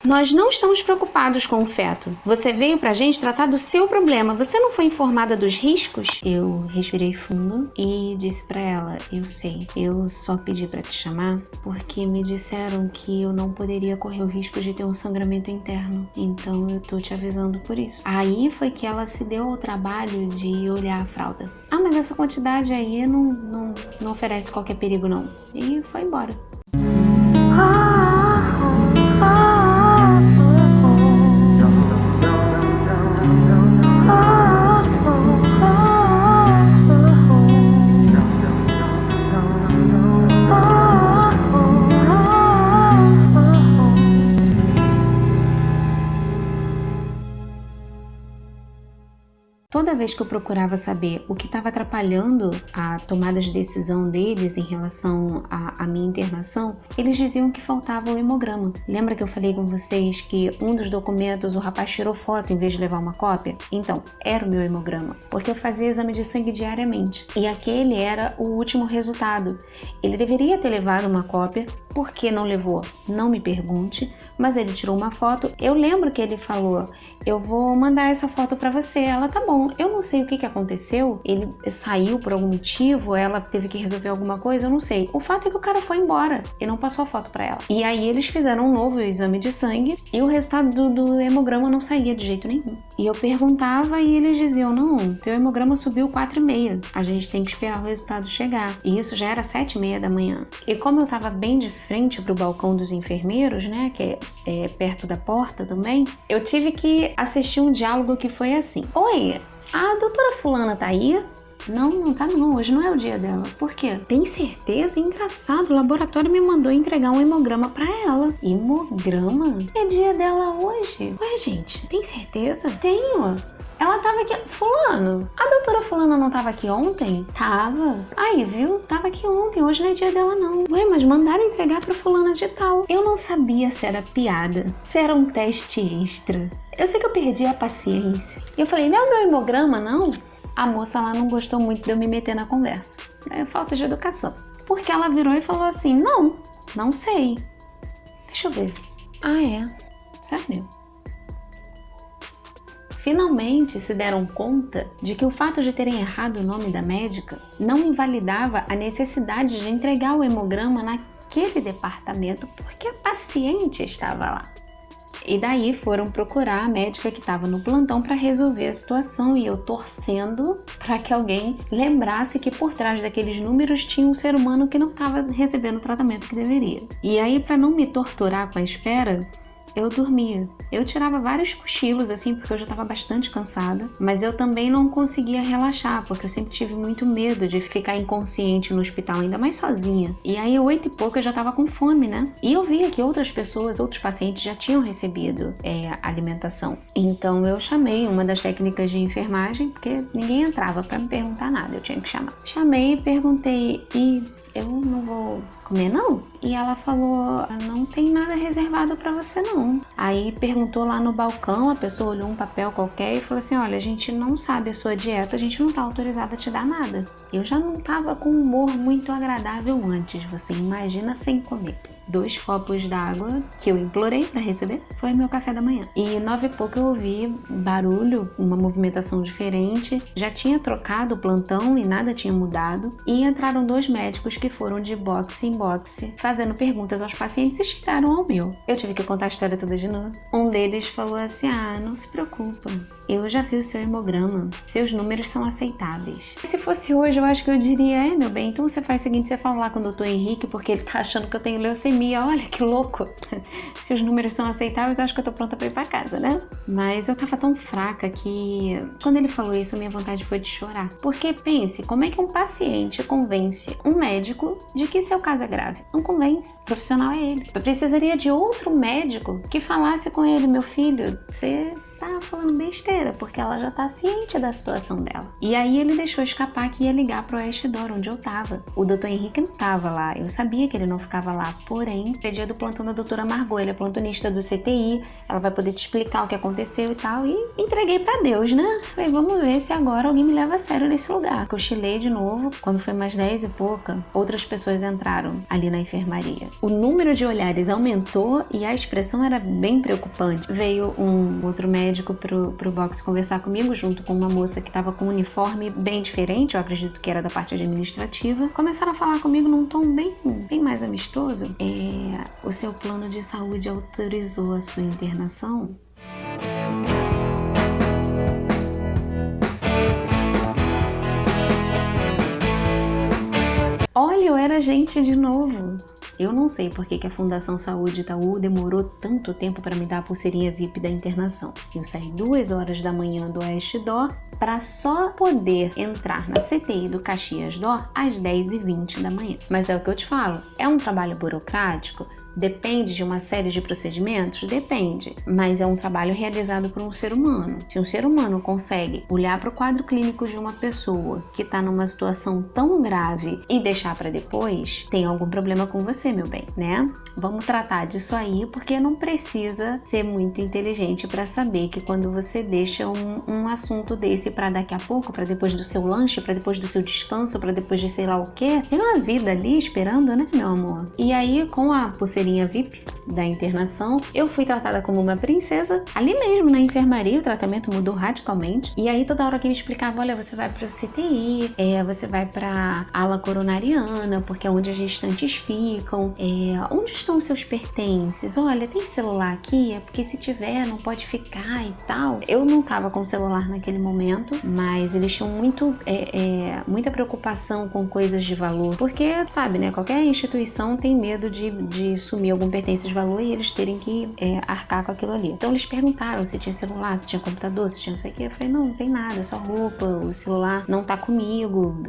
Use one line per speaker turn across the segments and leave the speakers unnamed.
Nós não estamos preocupados com o feto. Você veio pra gente tratar do seu problema. Você não foi informada dos riscos? Eu respirei fundo e disse pra ela, eu sei, eu só pedi pra te chamar porque me disseram que eu não poderia correr o risco de ter um sangramento interno. Então eu tô te avisando por isso. Aí foi que ela se deu ao trabalho de olhar a fralda. Ah, mas essa quantidade aí não oferece qualquer perigo não. E foi embora. Toda vez que eu procurava saber o que estava atrapalhando a tomada de decisão deles em relação à minha internação, eles diziam que faltava o hemograma. Lembra que eu falei com vocês que um dos documentos o rapaz tirou foto em vez de levar uma cópia? Então, era o meu hemograma, porque eu fazia exame de sangue diariamente. E aquele era o último resultado. Ele deveria ter levado uma cópia. Por que não levou? Não me pergunte, mas ele tirou uma foto. Eu lembro que ele falou, eu vou mandar essa foto pra você. Ela, tá bom. Eu não sei o que aconteceu. Ele saiu por algum motivo, ela teve que resolver alguma coisa, eu não sei. O fato é que o cara foi embora e não passou a foto pra ela. E aí eles fizeram um novo exame de sangue e o resultado do hemograma não saía de jeito nenhum. E eu perguntava e eles diziam, não, teu hemograma subiu 4,5. A gente tem que esperar o resultado chegar. E isso já era 7:30 da manhã. E como eu tava bem de frente pro balcão dos enfermeiros, né, que é perto da porta também, eu tive que assistir um diálogo que foi assim. Oi, a doutora fulana tá aí? Não tá não, hoje não é o dia dela. Por quê? Tem certeza? Engraçado, o laboratório me mandou entregar um hemograma pra ela. Hemograma? É dia dela hoje? Ué, gente, tem certeza? Tenho. Ela tava aqui... Fulano, a doutora fulana não tava aqui ontem? Tava. Aí, viu? Tava aqui ontem, hoje não é dia dela não. Ué, mas mandaram entregar pra fulana de tal. Eu não sabia se era piada, se era um teste extra. Eu sei que eu perdi a paciência. E eu falei, não é o meu hemograma, não? A moça lá não gostou muito de eu me meter na conversa. É falta de educação. Porque ela virou e falou assim, não sei. Deixa eu ver. Ah, é? Sério? Finalmente se deram conta de que o fato de terem errado o nome da médica não invalidava a necessidade de entregar o hemograma naquele departamento porque a paciente estava lá. E daí foram procurar a médica que estava no plantão para resolver a situação e eu torcendo para que alguém lembrasse que por trás daqueles números tinha um ser humano que não estava recebendo o tratamento que deveria. E aí, para não me torturar com a espera, eu dormia. Eu tirava vários cochilos, assim, porque eu já estava bastante cansada, mas eu também não conseguia relaxar, porque eu sempre tive muito medo de ficar inconsciente no hospital, ainda mais sozinha. E aí, 8 e pouco, eu já estava com fome, né? E eu via que outras pessoas, outros pacientes já tinham recebido alimentação. Então, eu chamei uma das técnicas de enfermagem, porque ninguém entrava para me perguntar nada, eu tinha que chamar. Chamei e perguntei, eu não vou comer não? E ela falou, não tem nada reservado pra você não. Aí perguntou lá no balcão, a pessoa olhou um papel qualquer e falou assim, olha, a gente não sabe a sua dieta, a gente não tá autorizada a te dar nada. Eu já não tava com um humor muito agradável antes, você imagina sem comer. 2 copos d'água que eu implorei para receber, foi meu café da manhã. E 9 e pouco eu ouvi barulho, uma movimentação diferente, já tinha trocado o plantão e nada tinha mudado, e entraram 2 médicos que foram de boxe em boxe, fazendo perguntas aos pacientes e chegaram ao meu. Eu tive que contar a história toda de novo. Um deles falou assim, não se preocupa, eu já vi o seu hemograma, seus números são aceitáveis. Se fosse hoje, eu acho que eu diria, meu bem, então você faz o seguinte, você fala lá com o doutor Henrique, porque ele tá achando que eu tenho leucemia, olha que louco. Se os números são aceitáveis, eu acho que eu tô pronta pra ir pra casa, né? Mas eu tava tão fraca que, quando ele falou isso, minha vontade foi de chorar. Porque pense, como é que um paciente convence um médico de que seu caso é grave? Não convence, o profissional é ele. Eu precisaria de outro médico que falasse com ele, meu filho, você tá falando besteira, porque ela já tá ciente da situação dela. E aí ele deixou escapar que ia ligar pro Oeste Dor, onde eu tava. O Dr. Henrique não tava lá, eu sabia que ele não ficava lá, porém, é dia do plantão da doutora Margot, ele é plantonista do CTI, ela vai poder te explicar o que aconteceu e tal, e entreguei pra Deus, né? Falei, vamos ver se agora alguém me leva a sério nesse lugar. Cochilei de novo, quando foi mais 10 e pouca, outras pessoas entraram ali na enfermaria. O número de olhares aumentou e a expressão era bem preocupante. Veio um outro médico pro box conversar comigo, junto com uma moça que tava com um uniforme bem diferente, eu acredito que era da parte administrativa. Começaram a falar comigo num tom bem mais amistoso. O seu plano de saúde autorizou a sua internação? Olha, eu era gente de novo. Eu não sei por que a Fundação Saúde Itaú demorou tanto tempo para me dar a pulseirinha VIP da internação. Eu saí 2 horas da manhã do Oeste Dor para só poder entrar na CTI do Caxias Dor às 10h20 da manhã. Mas é o que eu te falo, é um trabalho burocrático? Depende de uma série de procedimentos? Depende, mas é um trabalho realizado por um ser humano. Se um ser humano consegue olhar para o quadro clínico de uma pessoa que está numa situação tão grave e deixar para depois, tem algum problema com você, meu bem, né? Vamos tratar disso aí, porque não precisa ser muito inteligente para saber que quando você deixa um assunto desse para daqui a pouco, para depois do seu lanche, para depois do seu descanso, para depois de sei lá o quê, tem uma vida ali esperando, né, meu amor? E aí, com a pulseirinha VIP da internação, eu fui tratada como uma princesa. Ali mesmo, na enfermaria, o tratamento mudou radicalmente. E aí, toda hora que me explicava, olha, você vai para o CTI, você vai para a ala coronariana, porque é onde as gestantes ficam, onde estão os seus pertences? Olha, tem celular aqui? É porque se tiver, não pode ficar e tal. Eu não tava com celular naquele momento, mas eles tinham muita preocupação com coisas de valor, porque, sabe, né, qualquer instituição tem medo de sumir algum pertence de valor e eles terem que arcar com aquilo ali. Então eles perguntaram se tinha celular, se tinha computador, se tinha não sei o que. Eu falei, não tem nada, é só roupa, o celular não tá comigo.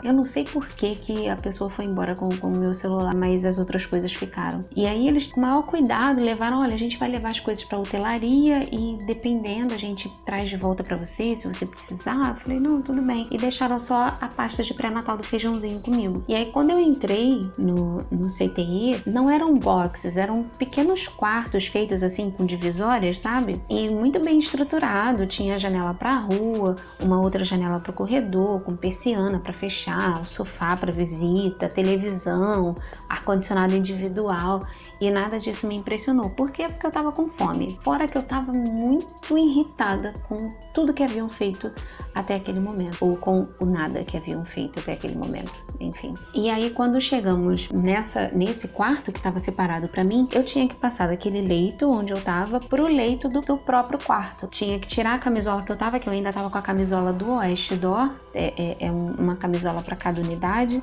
Eu não sei por que a pessoa foi embora com o meu celular, mas as outras coisas ficaram. E aí eles, com o maior cuidado, levaram, olha, a gente vai levar as coisas pra hotelaria e dependendo, a gente traz de volta pra você, se você precisar. Eu falei, não, tudo bem. E deixaram só a pasta de pré-natal do feijãozinho comigo. E aí quando eu entrei no CTI, não eram boxes, eram pequenos quartos feitos assim com divisórias, sabe? E muito bem estruturado, tinha janela pra rua, uma outra janela pro corredor, com persiana pra fechar, sofá pra visita, televisão, ar-condicionado individual, e nada disso me impressionou. Por quê? Porque eu tava com fome. Fora que eu tava muito irritada com tudo que haviam feito até aquele momento, ou com o nada que haviam feito até aquele momento, enfim. E aí quando chegamos nesse quarto que estava separado para mim, eu tinha que passar daquele leito onde eu tava pro leito do próprio quarto. Tinha que tirar a camisola que eu tava, que eu ainda tava com a camisola do Oeste Dor, uma camisola para cada unidade,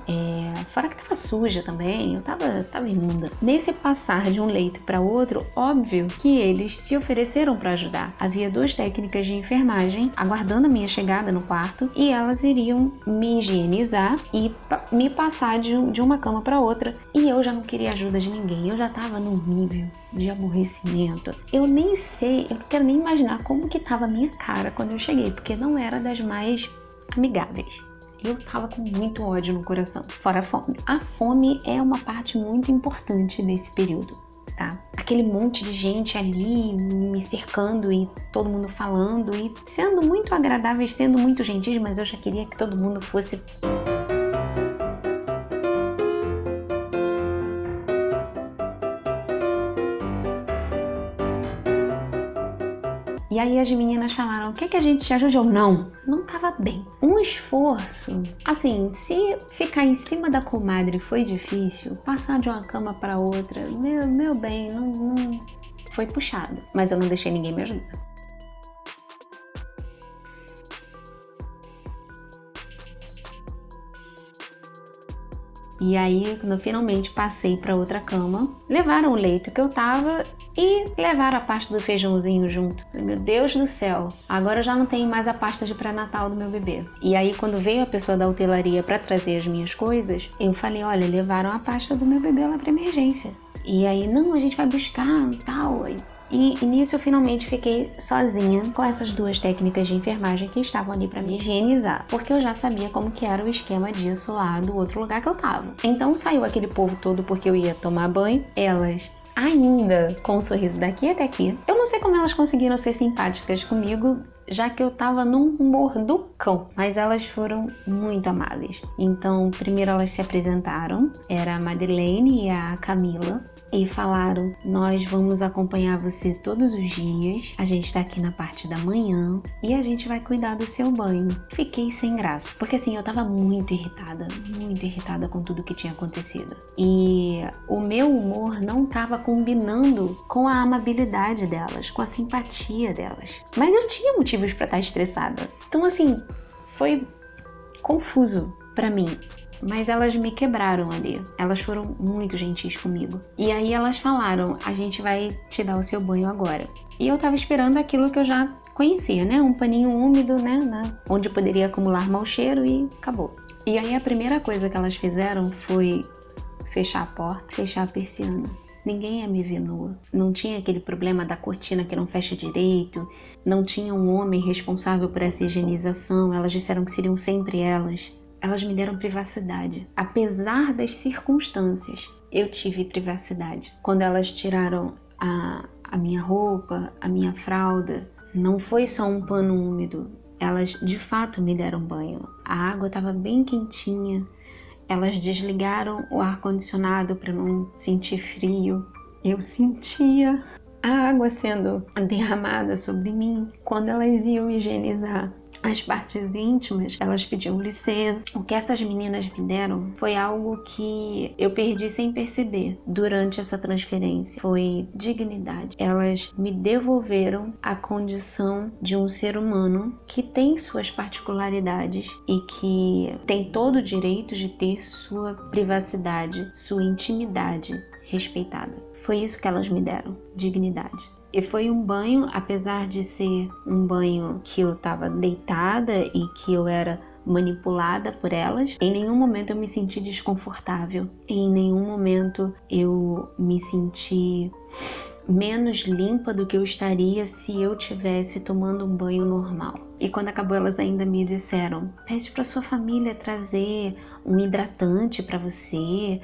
fora que tava suja também, eu tava imunda. Nesse passar de um leito para outro, óbvio que eles se ofereceram para ajudar. Havia 2 técnicas de enfermagem aguardando a minha chegada no quarto e elas iriam me higienizar e me passar de uma cama para outra, e eu já não queria ajuda de ninguém, eu já tava num nível de aborrecimento. Eu nem sei, eu não quero nem imaginar como que tava a minha cara quando eu cheguei, porque não era das mais amigáveis. Eu tava com muito ódio no coração, fora a fome. A fome é uma parte muito importante desse período, tá? Aquele monte de gente ali me cercando e todo mundo falando e sendo muito agradáveis, sendo muito gentis, mas eu já queria que todo mundo fosse... E aí as meninas falaram, quer que a gente te ajude ou não? Não tava bem. Um esforço. Assim, se ficar em cima da comadre foi difícil, passar de uma cama para outra, meu bem, não foi puxado. Mas eu não deixei ninguém me ajudar. E aí, quando eu finalmente passei para outra cama, levaram o leito que eu tava e levaram a pasta do feijãozinho junto. Meu Deus do céu, agora eu já não tenho mais a pasta de pré-natal do meu bebê. E aí, quando veio a pessoa da hotelaria para trazer as minhas coisas, eu falei, olha, levaram a pasta do meu bebê lá para emergência. E aí, não, a gente vai buscar e tal. E nisso eu finalmente fiquei sozinha com essas 2 técnicas de enfermagem que estavam ali para me higienizar, porque eu já sabia como que era o esquema disso lá do outro lugar que eu tava. Então saiu aquele povo todo porque eu ia tomar banho, elas ainda com um sorriso daqui até aqui. Eu não sei como elas conseguiram ser simpáticas comigo, já que eu tava num humor do cão, mas elas foram muito amáveis. Então, primeiro elas se apresentaram, era a Madeleine e a Camila, e falaram: nós vamos acompanhar você todos os dias, a gente tá aqui na parte da manhã e a gente vai cuidar do seu banho. Fiquei sem graça, porque assim, eu tava muito irritada com tudo que tinha acontecido. E o meu humor não tava combinando com a amabilidade delas, com a simpatia delas. Mas eu tinha motivos pra estar estressada. Então assim, foi confuso pra mim. Mas elas me quebraram ali. Elas foram muito gentis comigo. E aí elas falaram: a gente vai te dar o seu banho agora. E eu tava esperando aquilo que eu já conhecia, né? Um paninho úmido, né? Onde poderia acumular mau cheiro e acabou. E aí a primeira coisa que elas fizeram foi fechar a porta, fechar a persiana. Ninguém ia me ver nua. Não tinha aquele problema da cortina que não fecha direito. Não tinha um homem responsável por essa higienização. Elas disseram que seriam sempre elas. Elas me deram privacidade. Apesar das circunstâncias, eu tive privacidade. Quando elas tiraram a minha roupa, a minha fralda, não foi só um pano úmido. Elas de fato me deram banho. A água estava bem quentinha. Elas desligaram o ar-condicionado para não sentir frio. Eu sentia a água sendo derramada sobre mim. Quando elas iam higienizar as partes íntimas, elas pediam licença. O que essas meninas me deram foi algo que eu perdi sem perceber durante essa transferência. Foi dignidade. Elas me devolveram a condição de um ser humano que tem suas particularidades e que tem todo o direito de ter sua privacidade, sua intimidade respeitada. Foi isso que elas me deram, dignidade. E foi um banho, apesar de ser um banho que eu estava deitada e que eu era manipulada por elas, em nenhum momento eu me senti desconfortável. Em nenhum momento eu me senti menos limpa do que eu estaria se eu tivesse tomando um banho normal. E quando acabou, elas ainda me disseram: pede para sua família trazer um hidratante para você,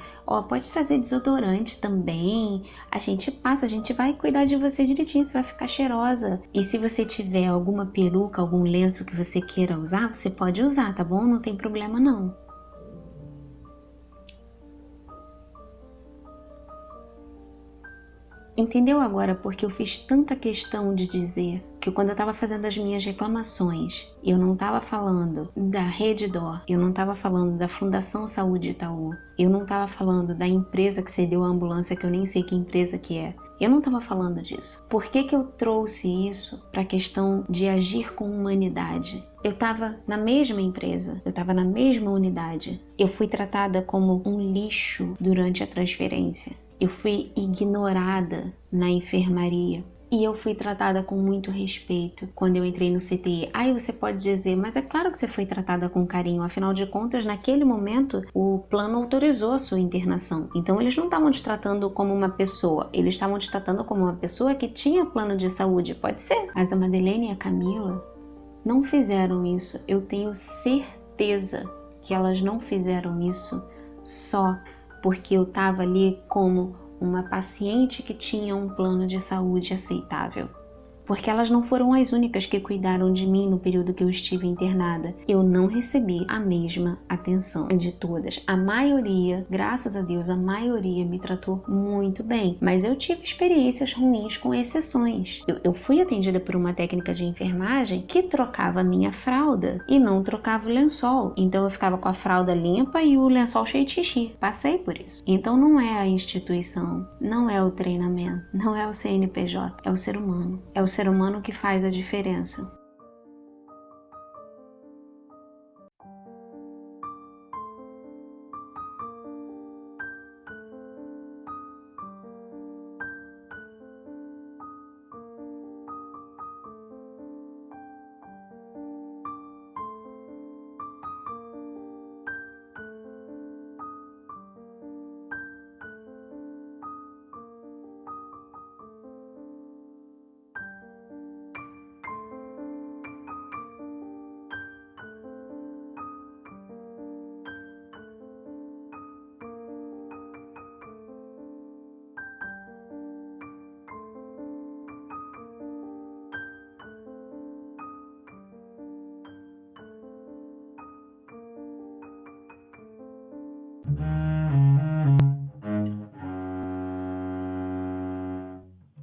pode trazer desodorante também, a gente passa, a gente vai cuidar de você direitinho, você vai ficar cheirosa. E se você tiver alguma peruca, algum lenço que você queira usar, você pode usar, tá bom? Não tem problema não. Entendeu agora porque eu fiz tanta questão de dizer que quando eu estava fazendo as minhas reclamações, eu não estava falando da Rede D'Or, eu não estava falando da Fundação Saúde Itaú, eu não estava falando da empresa que cedeu a ambulância, que eu nem sei que empresa que é. Eu não estava falando disso. Por que que eu trouxe isso para a questão de agir com humanidade? Eu estava na mesma empresa, eu estava na mesma unidade. Eu fui tratada como um lixo durante a transferência. Eu fui ignorada na enfermaria e eu fui tratada com muito respeito quando eu entrei no CTI. Aí você pode dizer, mas é claro que você foi tratada com carinho, afinal de contas, naquele momento, o plano autorizou a sua internação. Então eles não estavam te tratando como uma pessoa, eles estavam te tratando como uma pessoa que tinha plano de saúde, pode ser. Mas a Madeleine e a Camila não fizeram isso. Eu tenho certeza que elas não fizeram isso só porque eu estava ali como uma paciente que tinha um plano de saúde aceitável. Porque elas não foram as únicas que cuidaram de mim no período que eu estive internada. Eu não recebi a mesma atenção de todas. A maioria, graças a Deus, a maioria me tratou muito bem. Mas eu tive experiências ruins com exceções. Eu fui atendida por uma técnica de enfermagem que trocava a minha fralda e não trocava o lençol. Então eu ficava com a fralda limpa e o lençol cheio de xixi. Passei por isso. Então não é a instituição, não é o treinamento, não é o CNPJ, é o ser humano. É o ser humano que faz a diferença.